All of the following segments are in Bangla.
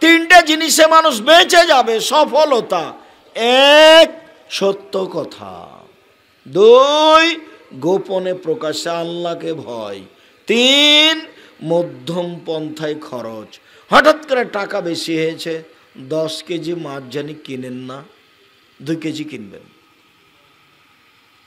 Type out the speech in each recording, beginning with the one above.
তিনটে জিনিসে মানুষ বেঁচে যাবে। সফলতা, এক সত্য কথা, দুই গোপনে প্রকাশ্যে আল্লাহকে ভয়, তিন মধ্যম পন্থায় খরচ। হঠাৎ করে টাকা বেশি হয়েছে, 10 কেজি মাছ জানি কিনেন না, 2 কেজি কিনবেন।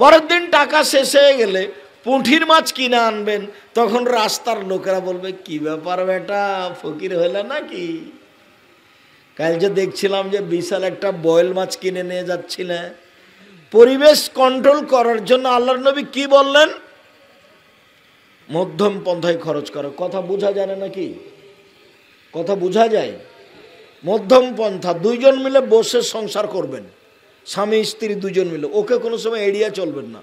পরের দিন টাকা শেষ হয়ে গেলে পুঁঠির মাছ কিনে আনবেন, তখন রাস্তার লোকেরা বলবে কি ব্যাপার বেটা, ফকির হইলে নাকি? কাল যে দেখছিলাম যে বিশাল একটা বয়েল মাছ কিনে নিয়ে যাচ্ছিলে। পরিবেশ কন্ট্রোল করার জন্য আল্লাহর নবী কি বললেন? মধ্যম পন্থায় খরচ করো। কথা বোঝা যায় না নাকি? কথা বোঝা যায়? মধ্যম পন্থা, 2 জন মিলে বসে সংসার করবেন, স্বামী স্ত্রী 2 জন মিলে। ওকে কোনো সময় এড়িয়ে চলবেন না।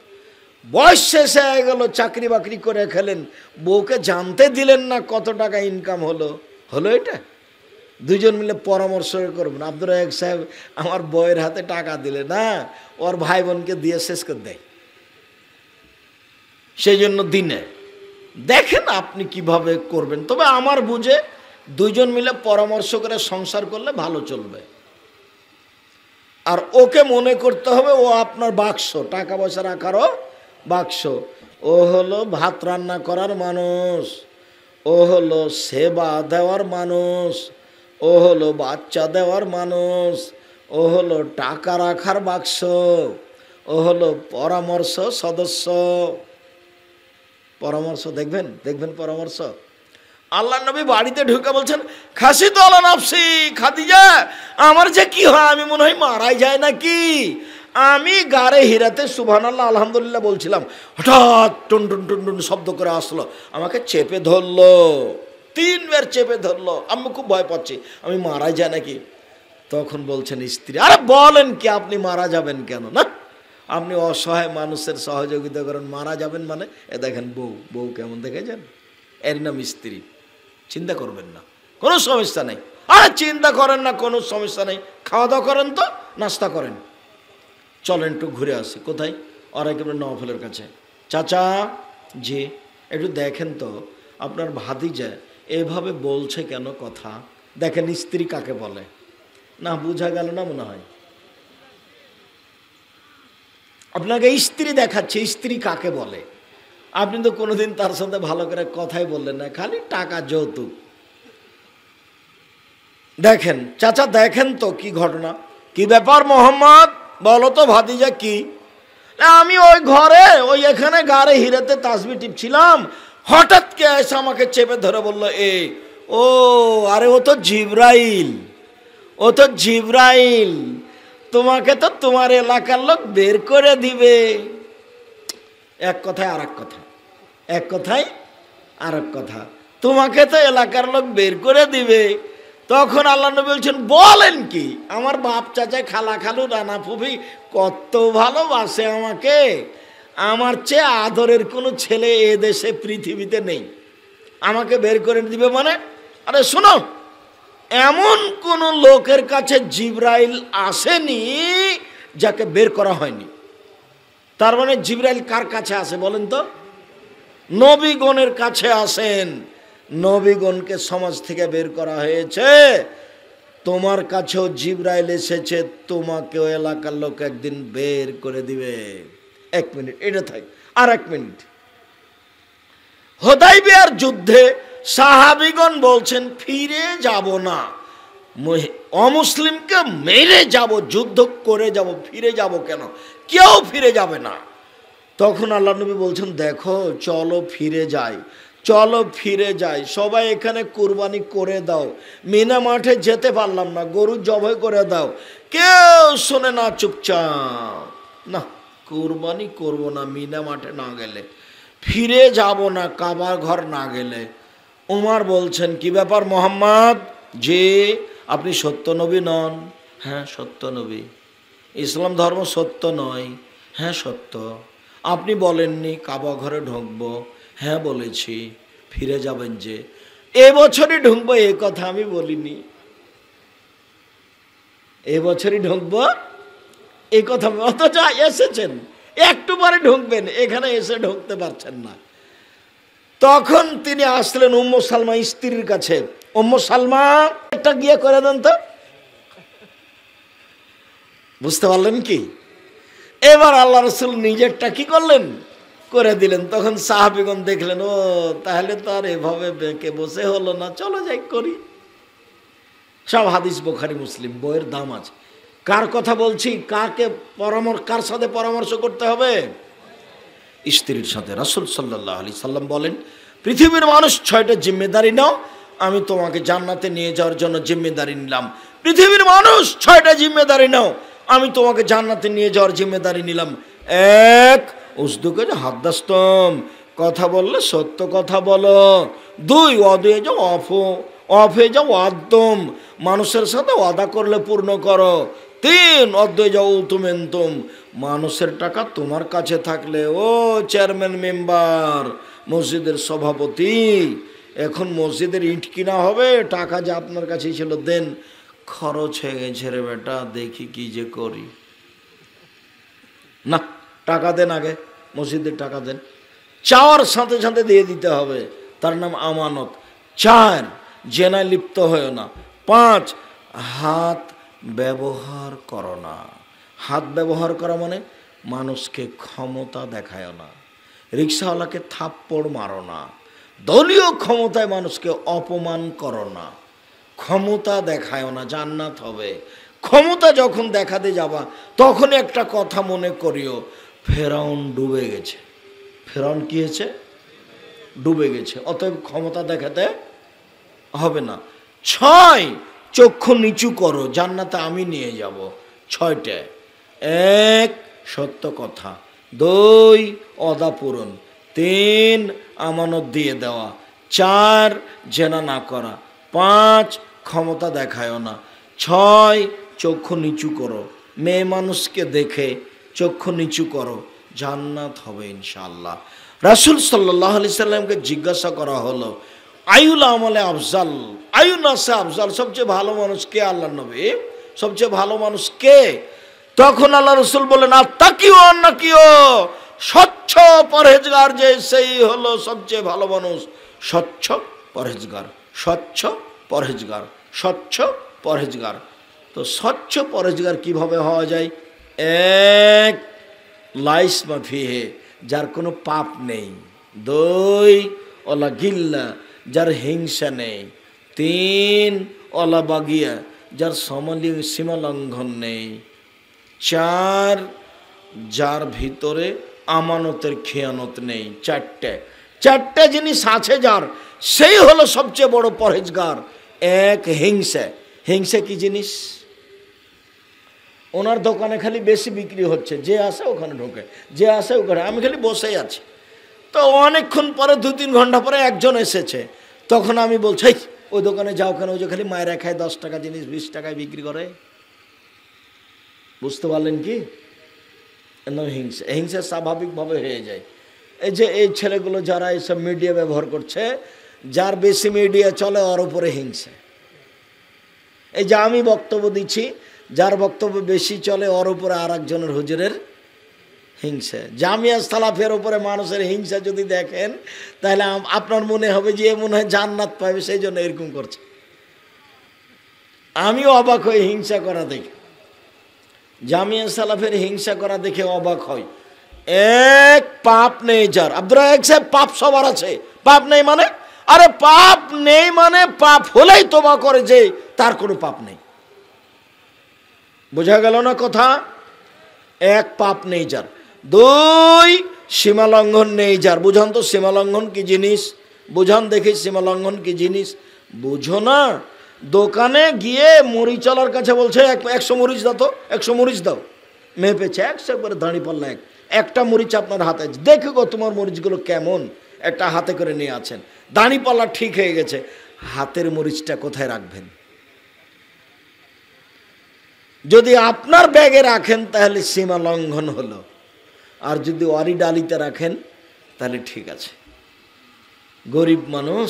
বয়স শেষ হয়ে গেল, চাকরি বাকরি করে খেলেন, বউকে জানতে দিলেন না কত টাকা ইনকাম হলো। এটা 2 জন মিলে পরামর্শ করবেন। আব্দুর রাজ্জাক সাহেব আমার বউয়ের হাতে টাকা দিলে না, ওর ভাই বোনকে দিয়ে শেষ করে দেয়। সেই জন্য দিনে দেখেন আপনি কিভাবে করবেন। তবে আমার বুঝে 2 জন মিলে পরামর্শ করে সংসার করলে ভালো চলবে। আর ওকে মনে করতে হবে ও আপনার বাক্স, টাকা পয়সা রাখারও বাক্স। ও হলো ভাত রান্না করার মানুষ, ও হলো সেবা দেওয়ার মানুষ, ও হলো বাচ্চা দেওয়ার মানুষ, ও হলো টাকা রাখার বাক্স, ও হলো পরামর্শ সদস্য। পরামর্শ দেখবেন পরামর্শ। আল্লাহ নবী বাড়িতে ঢুকে বলছেন, খাসি তো আলা নাফসি খাদিজা, আমার যে কি হয় আমি মনে হয় মারাই যায় নাকি। আমি গাড়ে হিরাতে সুবহানাল্লাহ আলহামদুলিল্লাহ বলছিলাম, হঠাৎ টুন টুন টুন টুন শব্দ করে আসলো, আমাকে চেপে ধরলো, 3 বার চেপে ধরলো। আমি খুব ভয় পাচ্ছি, আমি মারা যায় নাকি। তখন বলছেন স্ত্রী, আরে বলেন কি, আপনি মারা যাবেন কেন? না, আপনি অসহায় মানুষের সহযোগিতা করেন, মারা যাবেন মানে? এ দেখেন বউ কেমন দেখেছেন, এর নাম স্ত্রী। চিন্তা করবেন না, কোনো সমস্যা নেই। আরে চিন্তা করেন না, কোনো সমস্যা নেই। খাওয়া দাওয়া করেন তো, নাস্তা করেন, চলেন একটু ঘুরে আসি। কোথায়? আর একেবারে নওফলের কাছে। চাচা জি, একটু দেখেন তো আপনার ভাতিজা এভাবে বলছে কেন কথা। দেখেন স্ত্রী কাকে বলে। না বোঝা গেল না মনে হয়। আপনাকে স্ত্রী দেখাচ্ছে, স্ত্রী কাকে বলে। আপনি তো কোনোদিন তার সাথে ভালো করে কথাই বললেন না, খালি টাকা যৌতুক। দেখেন চাচা, দেখেন তো কি ঘটনা, কি ব্যাপার মোহাম্মদ, বলো তো ভাতিজা কি? আমি ওই ঘরে এখানে গাড়ে হিরাতে তাসবিহ টিপছিলাম, হঠাৎ কে এসে আমাকে চেপে ধরে বললো ও আরে ও তো জিবরাইল, তোমাকে তো তোমার এলাকার লোক বের করে দিবে। এক কথায় আর এক কথা, তোমাকে তো এলাকার লোক বের করে দিবে। তখন আল্লাহ নবী বলছেন, বলেন কি? আমার বাপ চাচা খালা খালু রানা ফুফি কত ভালোবাসে আমাকে, আমার চেয়ে আদরের কোনো ছেলে এ দেশে পৃথিবীতে নেই, আমাকে বের করে দিবে মানে? আরে শোনো, এমন কোন লোকের কাছে জিবরাইল আসেনি যাকে বের করা হয়নি। তার মানে জিবরাইল কার কাছে আসে বলেন তো? নবীগণের কাছে আসেন। নবীগণকে সমাজ থেকে বের করা হয়েছে, তোমার কাছেও জিবরাইল এসেছে, তোমাকেও এলাকার লোক একদিন বের করে দিবে। 1 মিনিট এটা থাক। আর 1 মিনিট, হুদায়বিয়ার যুদ্ধে সাহাবীগণ বলছেন ফিরে যাব না, অমুসলিমকে মেরে যাব, যুদ্ধ করে যাব, ফিরে যাব কেন? কেউ ফিরে যাবে না। তখন আল্লাহ নবী বলছেন, দেখো চলো ফিরে যাই, সবাই এখানে কুরবানি করে দাও, মিনা মাঠে যেতে পারলাম না, গরু জবাই করে দাও। কেউ শোনে না, চুপচাপ, না কুরবানি করবো না মিনা মাঠে না গেলে, ফিরে যাব না কাবার ঘর না গেলে। উমর বলছেন, কি ব্যাপার মোহাম্মদ? যে আপনি সত্য নবী নন? হ্যাঁ সত্য নবী। ইসলাম ধর্ম সত্য নয়? হ্যাঁ সত্য। আপনি বলেননি কাবা ঘরে ঢুকবো? হ্যাঁ বলেছি। ফিরে যাবেন যে? এবছরই ঢুকবো এ কথা আমি বলিনি, এবছরই ঢুকবো এই কথা, অথচ এসেছেন, একটু পরে ঢুকবেন, এখানে এসে ঢুকতে পারছেন না। তখন তিনি আসলেন উম্মু সালমা স্ত্রীর কাছে। উম্মু সালমা নিজেরটা গিয়ে করে দেন তো। বুঝতে পারলেন কি? এবার আল্লাহ রসুল নিজেরটা কি করলেন, করে দিলেন। তখন সাহাবীগণ দেখলেন, ও তাহলে তো আর এভাবে বেঁকে বসে হলো না, চলো যাই করি। সব হাদিস বুখারী মুসলিম, বইয়ের দাম আছে। কার কথা বলছি, কার সাথে পরামর্শ করতে হবে? স্ত্রীর সাথে। রাসূল সাল্লাল্লাহু আলাইহি সাল্লাম বলেন, পৃথিবীর মানুষ 6টা জিম্মেদারি নাও, আমি তোমাকে জান্নাতে নিয়ে যাওয়ার জন্য জিম্মেদারি নিলাম। পৃথিবীর মানুষ 6টা জিম্মেদারি নাও, আমি তোমাকে জান্নাতে নিয়ে যাওয়ার জিম্মেদারি নিলাম। 1, উসদুকে যে হাদ্দাস্তম, কথা বললে সত্য কথা বলো। 2, অদয়ে যাও অফে যাও আদম, মানুষের সাথে ওয়াদা করলে পূর্ণ করো। 3, অদয়ে যাও উতুমেন্তুম, মানুষের টাকা তোমার কাছে থাকলে, ও চেয়ারম্যান মেম্বার, মসজিদের সভাপতি, এখন মসজিদের ইট কিনা হবে, টাকা যে আপনার কাছে ছিল দেন, খরচ হয়ে গেছে রে বেটা, দেখি কি যে করি। না, টাকা দেন, আগে মসজিদের টাকা দেন। চাওয়ার সাথে সাথে দিয়ে দিতে হবে, তার নাম আমানত। 4, জেনায় লিপ্ত হয় না। 5, হাত ব্যবহার করো না। হাত ব্যবহার করা মানে মানুষকে ক্ষমতা দেখায় না, রিক্সাওয়ালাকে থাপ্পড় মারো না, দলীয় ক্ষমতায় মানুষকে অপমান করো না, ক্ষমতা দেখায় না, জান্নাত হবে। ক্ষমতা যখন দেখাতে যাবা তখন একটা কথা মনে করিও, ফেরাউন ডুবে গেছে। ফেরাউন কি হয়েছে? ডুবে গেছে। অতএব ক্ষমতা দেখাতে হবে না। 6, চক্ষু নিচু করো, জান্নাতে আমি নিয়ে যাব। 6টে। 1, সত্য কথা। 2, ওয়াদা পূরণ। 3, আমানত দিয়ে দেওয়া। 4, জেনা না করা। 5, ক্ষমতা দেখায়ও না। 6, চক্ষু নিচু করো, মেয়ে মানুষকে দেখে চক্ষু নিচু করো, জান্নাত হবে ইনশাআল্লাহ। রাসূল সাল্লাল্লাহু আলাইহি সাল্লামকে জিজ্ঞাসা করা হলো, আইউল আমলে আফজাল, আইউনাসে আফজাল, সবচেয়ে ভালো মানুষ কে? আল্লাহ নবী, সবচেয়ে ভালো মানুষ কে? তখন আল্লাহ রসুল বলেন, আত্তাকিও আন্নাকিও, স্বচ্ছ পরহেজগার যে সেই হলো সবচেয়ে ভালো মানুষ। স্বচ্ছ পরহেজগার, স্বচ্ছ পরহেজগার, স্বচ্ছ পরহেজগার। তো স্বচ্ছ পরহেজগার কিভাবে হওয়া যায়? 1, লাইস মাফিহে, যার কোনো পাপ নেই। 2, ওলা গিল্লা, যার হিংসা নেই। 3, ওলা বাগিয়া, যার সীমা লঙ্ঘন নেই। 4, যার ভিতরে আমানতের খেয়ানত নেই। 4টে জিনিস আছে যার, সেই হলো সবচেয়ে বড় পরহেজগার। 1, হিংসা। হিংসা কি জিনিস? ওনার দোকানে খালি বেশি বিক্রি হচ্ছে, যে আসে ওখানে ঢোকে, যে আসে ওখানে, আমি খালি বসেই আছি। তো অনেকক্ষণ পরে 2-3 ঘন্টা পরে একজন এসেছে, তখন আমি বলছি, ওই দোকানে যাও কেন, ওই যে খালি মায়েরা খায়, 10 টাকা জিনিস 20 টাকায় বিক্রি করে। বুঝতে পারলেন কি? হিংসা। হিংসা স্বাভাবিকভাবে হয়ে যায়। এই যে এই ছেলেগুলো যারা এইসব মিডিয়া ব্যবহার করছে, যার বেশি মিডিয়া চলে ওর উপরে হিংসা। এই যে আমি বক্তব্য দিচ্ছি, যার বক্তব্য বেশি চলে ওর উপরে আর একজনের হুজুরের হিংসা। জামিয়া সালাফের উপরে মানুষের হিংসা যদি দেখেন, তাহলে আপনার মনে হবে যে এ মনে হয় জান্নাত পাবে, সেই জন্য এরকম করছে। আমিও অবাক হয়ে হিংসা করা দেখে, জামিয়া সালাফের হিংসা করা দেখে অবাক হয়। 1, পাপ নেই যার। আব্দুর রাজ্জাক সাহেব, পাপ সবার আছে, পাপ নেই মানে? আরে পাপ নেই মানে পাপ হলেই তওবা করে যে তার কোনো পাপ নেই। বোঝা গেল না কথা? 1, পাপ নেই যার। 2, সীমা লঙ্ঘন নেই যার। বুঝান তো সীমা লঙ্ঘন কি জিনিস, বুঝান দেখি সীমা লঙ্ঘন কি জিনিস। বুঝো না? দোকানে গিয়ে মরিচালার কাছে বলছে 100 মরিচ দাও তো, 100 মরিচ দাও। মেপেছে 100 করে, দাঁড়ি পাল্লা একটা মরিচ আপনার হাতে, দেখো গো তোমার মরিচগুলো কেমন, একটা হাতে করে নিয়ে আছেন, দাঁড়ি পাল্লা ঠিক হয়ে গেছে, হাতের মরিচটা কোথায় রাখবেন? যদি আপনার ব্যাগে রাখেন তাহলে সীমা লঙ্ঘন হলো, আর যদি ওয়ারি ডালিতে রাখেন তাহলে ঠিক আছে। গরিব মানুষ,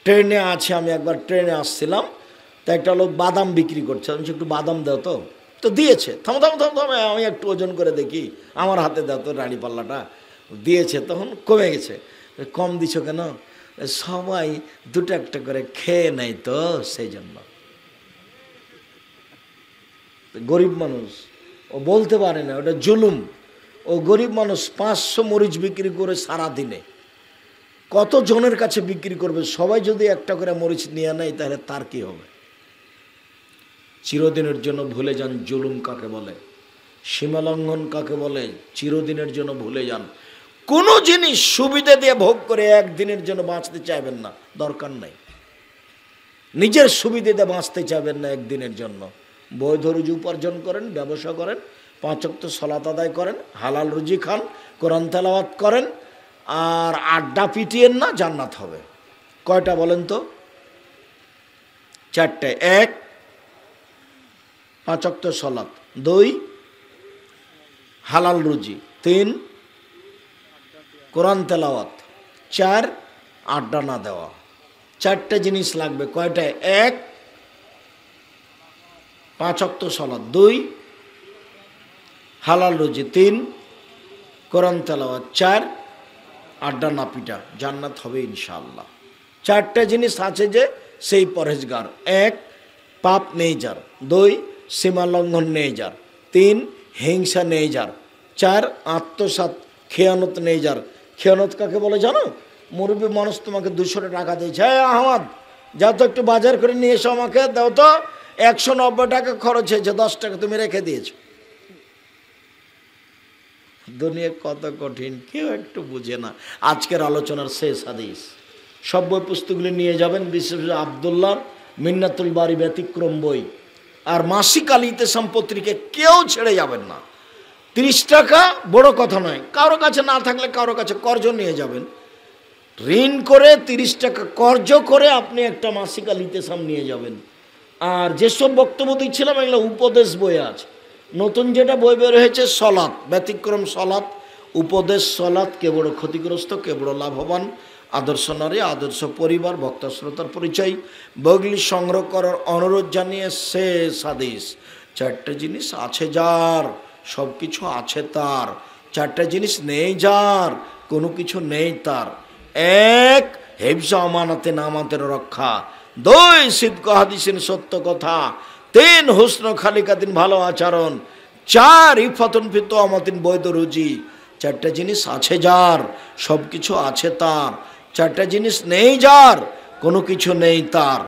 ট্রেনে আছে, আমি একবার ট্রেনে আসছিলাম, তো একটা লোক বাদাম বিক্রি করছে, আমি একটু বাদাম দাও তো দিয়েছে। থামো, আমি একটু ওজন করে দেখি, আমার হাতে দাও তো রানী পাল্লাটা। দিয়েছে, তখন কমে গেছে। কম দিছো কেন? সবাই দুটো একটা করে খেয়ে নেয় তো সেই জন্য। গরিব মানুষ ও বলতে পারে না, ওটা জুলুম। ও গরিব মানুষ 500 মরিচ বিক্রি করে সারা দিনে কত জনের কাছে বিক্রি করবে? সবাই যদি একটা করে মরিচ নিয়ে নেয় তাহলে তার কি হবে? চিরদিনের জন্য ভুলে যান জুলুম কাকে বলে, সীমালঙ্ঘন কাকে বলে। চিরদিনের জন্য ভুলে যান। কোনো জিনিস সুবিধা দিয়ে ভোগ করে একদিনের জন্য বাঁচতে চাইবেন না, দরকার নাই। নিজের সুবিধা দিয়ে বাঁচতে চাইবেন না একদিনের জন্য। বৈধ রুজি উপার্জন করেন, ব্যবসা করেন, 5 ওয়াক্ত সালাত আদায় করেন, হালাল রুজি খান, কোরআন তেলাওয়াত করেন, আর আড্ডা পিটিয়েন না, জান্নাত হবে। কয়টা বলেন তো? 4টে। 1 5 ওয়াক্ত সালাত, 2 হালাল রুজি, 3 কোরআন তেলাওয়াত, 4 আড্ডা না দেওয়া। 4টে জিনিস লাগবে। কয়টা? 1 5 ওয়াক্ত সালাত, 2 হালাল রুজি, 3 কোরআন তেলাওয়াত, 4 আড্ডা না পিটা। জান্নাত হবে ইনশাআল্লাহ। 4টে জিনিস আছে যে সেই পরহেজগার। 1 পাপ নেই যার, 2 সীমা লঙ্ঘন নেই যার, 3 হিংসা নেই যার, 4 আত্মসাৎ খেয়ানত নেই যার। খেয়ানত কাকে বলে জানো? মুরব্বী মানুষ তোমাকে 200 টাকা দিয়েছে, হ্যাঁ আহমদ যাও তো একটু বাজার করে নিয়ে এসো, আমাকে দাও তো, 190 টাকা খরচ হয়েছে, 10 টাকা তুমি রেখে দিয়েছো। দুনিয়া কত কঠিন, কেউ একটু বুঝে না। আজকের আলোচনার শেষ হাদিস। সব বই পুস্তকগুলি নিয়ে যাবেন, বিশেষ আব্দুল্লাহ মিন্নাতুল বারি ব্যতিক্রম বই আর মাসিক আল ইতিসাম পত্রিকা কেউ ছেড়ে যাবেন না। 30 টাকা বড় কথা নয়, কারো কাছে না থাকলে কারো কাছে কর্জ নিয়ে যাবেন। ঋণ করে 30 টাকা কর্জ করে আপনি একটা মাসিক আল ইতিসাম নিয়ে যাবেন। আর যেসব বক্তব্য দিচ্ছিলাম এগুলো উপদেশ বই আছে। নতুন যেটা বই বের হয়েছে সলাৎ, ব্যতিক্রম সলাৎ, উপদেশ সলাৎ, কে বড় ক্ষতিগ্রস্ত, কে বড় লাভবান, আদর্শ নারী, আদর্শ পরিবার, বক্তা শ্রোতার পরিচয়, বইগুলি সংগ্রহ করার অনুরোধ জানিয়ে শেষ হাদিস। 4টে জিনিস আছে যার, সব কিছু আছে তার। 4টে জিনিস নেই যার, কোনো কিছু নেই তার। 1 হেফজা আমানাতে নামাতের রক্ষা, 2 সিদক হাদিসের সত্য কথা, 3 হুসন খালিকাতিন ভালো আচরণ, 4 ইফাতুন ফি তুআমাতিন বৈধ রুজি। 4টে জিনিস আছে যার, সব কিছু আছে তার। 4টে জিনিস নেই যার, কোনো কিছু নেই তার।